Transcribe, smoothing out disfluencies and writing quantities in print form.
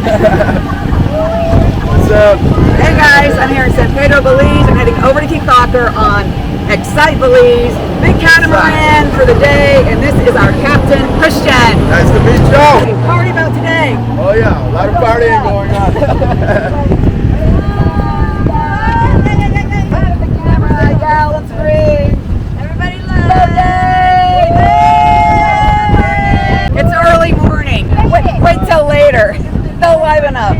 What's up? Hey guys, I'm here in San Pedro, Belize. I'm heading over to Caye Caulker on Xsite, Belize. Big catamaran for the day, and this is our captain, Christian. Nice to meet you. Party about today. Oh yeah, a lot of partying going on. Yeah, let's scream. Everybody love It's early morning. Wait till later. They'll liven up.